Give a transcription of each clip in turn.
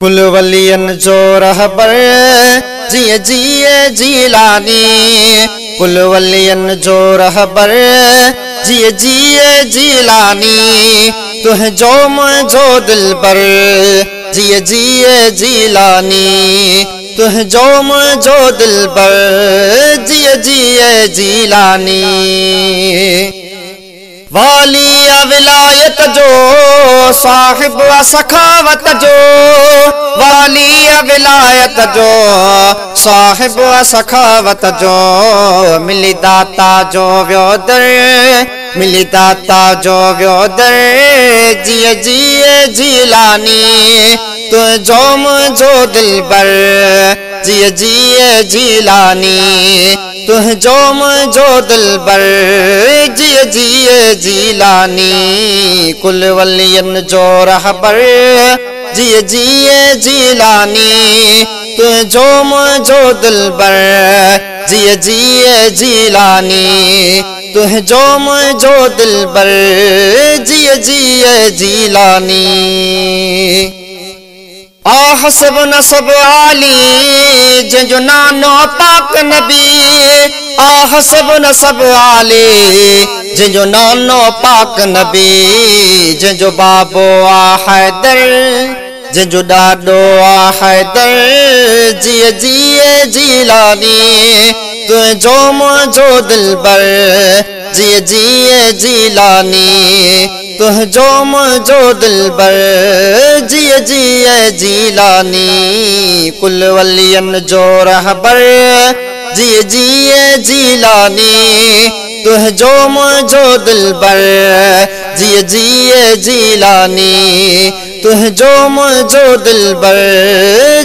कुल वलियन जो रहबर जिए जिए जीलानी। कुल वलियन जो रहबर जिए जिए जीलानी। तुह जो मुझो दिलबर जिए जिए जीलानी। तुह जो मुझो दिलबर जिए जिए जीलानी। वाली विलायत जो साहिब सखावत जो। वाली विलायत जो साहिब सखावत जो। मिली दाता जो व्योदर मिली दाता जो व्योदर जिए जिए जीलानी। तु जो मुझो दिलबर जिए जिए जीलानी। तुह जो मुझो दिलबर जिए जिए जीलानी। कुल वलियन जो रहबर जिए जिए जीलानी। तुह जो मुझो दिलबर जिए जिए जीलानी। तुह जो मुझो दिलबर जिए जिए जीलानी। हसब नसब आली जंजो नानो पाक नबी। हसब नसब आली जंजो नानो पाक नबी। जंजो बाबो हैदर जंजो डाडो हैदर जिए जिए जीलानी। तु जो मुझो दिलबर जिए जिए जीलानी। तुह जो मुझो दिलबर जिए जिए जीलानी। कुल वलियन जो रहबर जिए जिए जीलानी। तुह जो मुझो दिलबर जिए जिए जीलानी। तुह जो मुझो दिलबर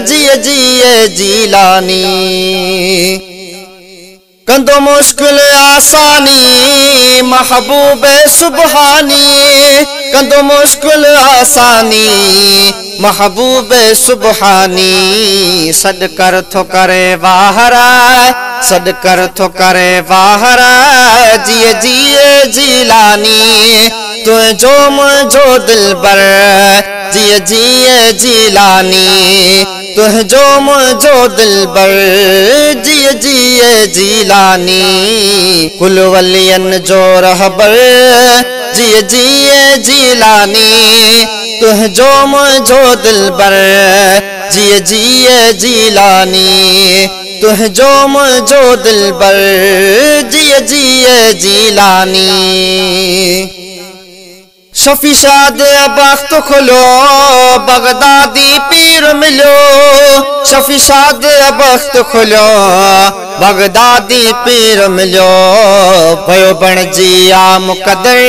जिए जिए जीलानी। कंदो मुश्किल आसानी महबूब सुबहानी। कंदो मुश्किल आसानी महबूब सुबहानी। सद कर थो करे वाहरा सद कर थो करे वाहरा जिए जिए जीलानी। तु जो मुझो दिलबर जिए जिए जीलानी। तुह जो मुझो दिलबर जिए जिए जीलानी। कुल वलियन जो रहबर जिए जिए जीलानी। तुह जो मुझो दिलबर जिए जिए जीलानी। तुह जो मुझो दिलबर जिए जिए जीलानी। शफी शाद बख्त खुलो बगदादी पीर मिलो। शफी शाद बख्त खुलो बगदादी पीर मिलो। भयो बण जिया मुकदर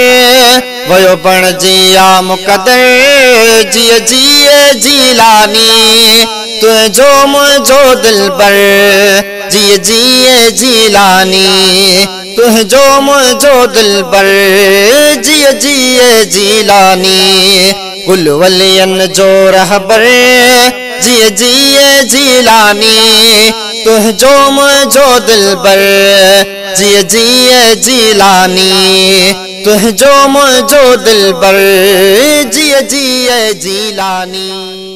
भयो बण जिया मुकदर जिए जिए जीलानी। तु जो मुझो दिलबर जिए जिए जीलानी। तुह जो मुझो दिलबर जिए जिए जीलानी। कुल वलियन जो रहबर जिए जिए जीलानी। तुह जो मुझो दिलबर जिए जिए जीलानी। तुह जो मुझो दिलबर जिए जिए जीलानी।